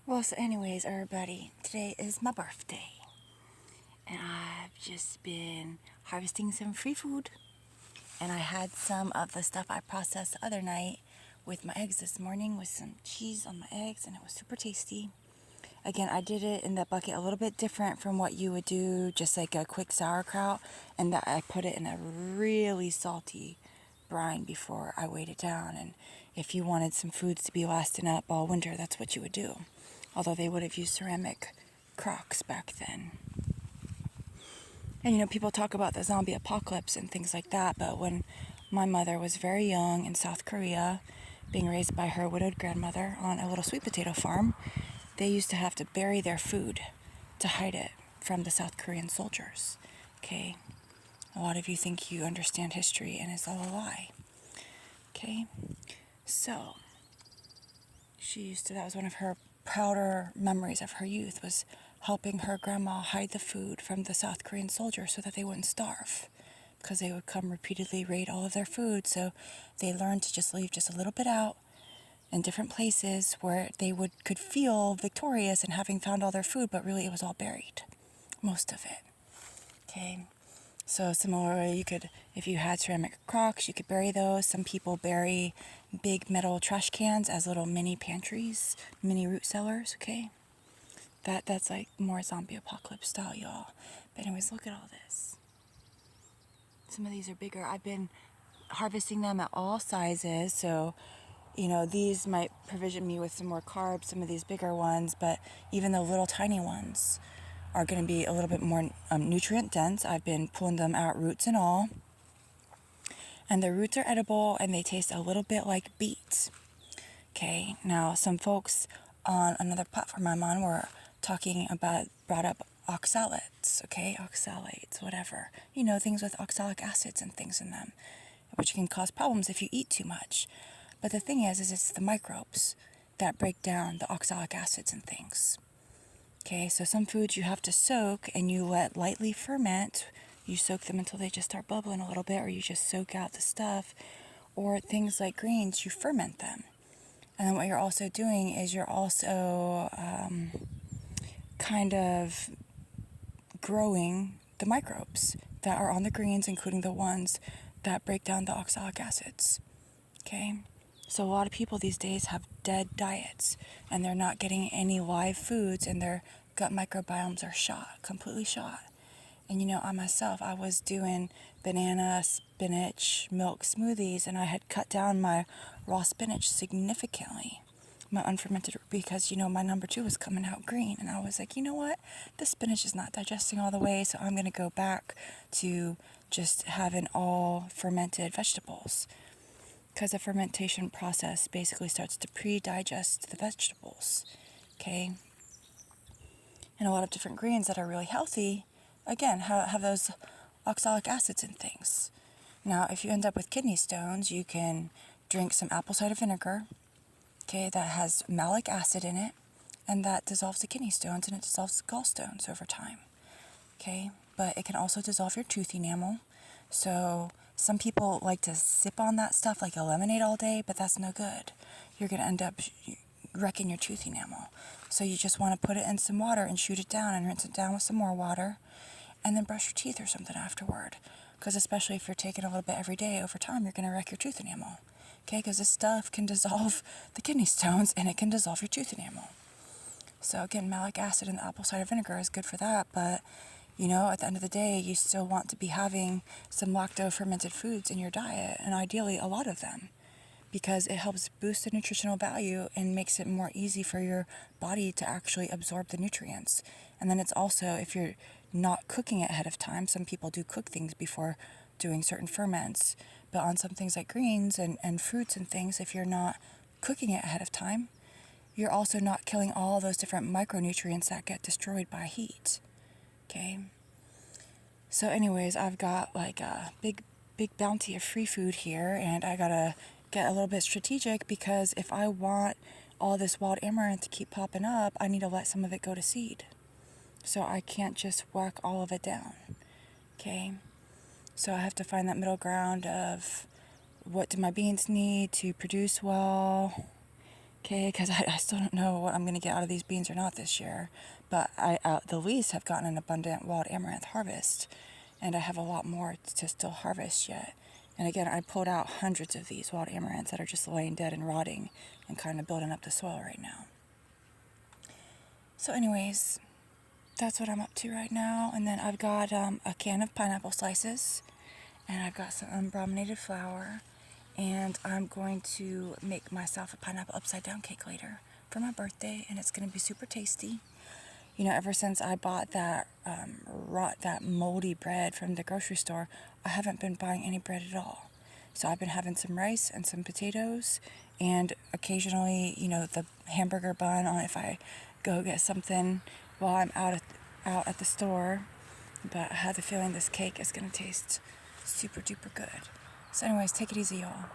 Well, so anyways, everybody, today is my birthday. And I've just been harvesting some free food. And I had some of the stuff I processed the other night with my eggs this morning with some cheese on my eggs, and it was super tasty. Again, I did it in the bucket a little bit different from what you would do, just like a quick sauerkraut, and that I put it in a really salty brine before I weighed it down. And if you wanted some foods to be lasting up all winter, that's what you would do. Although they would have used ceramic crocks back then. And people talk about the zombie apocalypse and things like that, but when my mother was very young in South Korea, being raised by her widowed grandmother on a little sweet potato farm, they used to have to bury their food to hide it from the South Korean soldiers. Okay? A lot of you think you understand history, and it's all a lie. Okay? So, that was one of her prouder memories of her youth, was helping her grandma hide the food from the South Korean soldiers so that they wouldn't starve, because they would come repeatedly raid all of their food. So they learned to just leave just a little bit out in different places where they could feel victorious in having found all their food, but really it was all buried, most of it. Okay. So similarly, if you had ceramic crocks, you could bury those. Some people bury big metal trash cans as little mini pantries, mini root cellars, okay? That's like more zombie apocalypse style, y'all. But anyways, look at all this. Some of these are bigger. I've been harvesting them at all sizes, so these might provision me with some more carbs, some of these bigger ones, but even the little tiny ones are going to be a little bit more nutrient dense. I've been pulling them out, roots and all. And the roots are edible, and they taste a little bit like beets. Okay, now some folks on another platform I'm on were brought up oxalates, okay, oxalates, whatever. Things with oxalic acids and things in them, which can cause problems if you eat too much. But the thing is it's the microbes that break down the oxalic acids and things. Okay, so some foods you have to soak and you let lightly ferment. You soak them until they just start bubbling a little bit, or you just soak out the stuff. Or things like greens, you ferment them. And then what you're also doing is you're also kind of growing the microbes that are on the greens, including the ones that break down the oxalic acids. Okay? So a lot of people these days have dead diets, and they're not getting any live foods, and their gut microbiomes are completely shot. And I myself, I was doing banana, spinach, milk smoothies, and I had cut down my raw spinach significantly, my unfermented, because my number 2 was coming out green, and I was like, you know what, this spinach is not digesting all the way, so I'm going to go back to just having all fermented vegetables, because the fermentation process basically starts to pre-digest the vegetables. Okay, and a lot of different greens that are really healthy, again, have those oxalic acids and things. Now, if you end up with kidney stones, you can drink some apple cider vinegar, okay, that has malic acid in it, and that dissolves the kidney stones, and it dissolves the gallstones over time. Okay, but it can also dissolve your tooth enamel. So some people like to sip on that stuff like a lemonade all day, but that's no good. You're going to end up wrecking your tooth enamel. So you just want to put it in some water and shoot it down and rinse it down with some more water, and then brush your teeth or something afterward. Because especially if you're taking a little bit every day, over time you're going to wreck your tooth enamel. Okay, because this stuff can dissolve the kidney stones, and it can dissolve your tooth enamel. So again, malic acid in the apple cider vinegar is good for that, but at the end of the day, you still want to be having some lacto-fermented foods in your diet, and ideally a lot of them, because it helps boost the nutritional value and makes it more easy for your body to actually absorb the nutrients. And then it's also, if you're not cooking it ahead of time, some people do cook things before doing certain ferments, but on some things like greens and fruits and things, if you're not cooking it ahead of time, you're also not killing all those different micronutrients that get destroyed by heat. Okay? So anyways, I've got like a big bounty of free food here, and I gotta get a little bit strategic, because if I want all this wild amaranth to keep popping up, I need to let some of it go to seed. So I can't just whack all of it down. Okay? So I have to find that middle ground of what do my beans need to produce well. Okay, because I still don't know what I'm going to get out of these beans or not this year. But I, at the least, have gotten an abundant wild amaranth harvest. And I have a lot more to still harvest yet. And again, I pulled out hundreds of these wild amaranths that are just laying dead and rotting and kind of building up the soil right now. So anyways, that's what I'm up to right now. And then I've got a can of pineapple slices. And I've got some unbrominated flour. And I'm going to make myself a pineapple upside down cake later for my birthday, and it's going to be super tasty. You know, ever since I bought that that moldy bread from the grocery store, I haven't been buying any bread at all. So I've been having some rice and some potatoes, and occasionally, you know, the hamburger bun on if I go get something while I'm out at the store. But I have the feeling this cake is going to taste super duper good. So anyways, take it easy, y'all.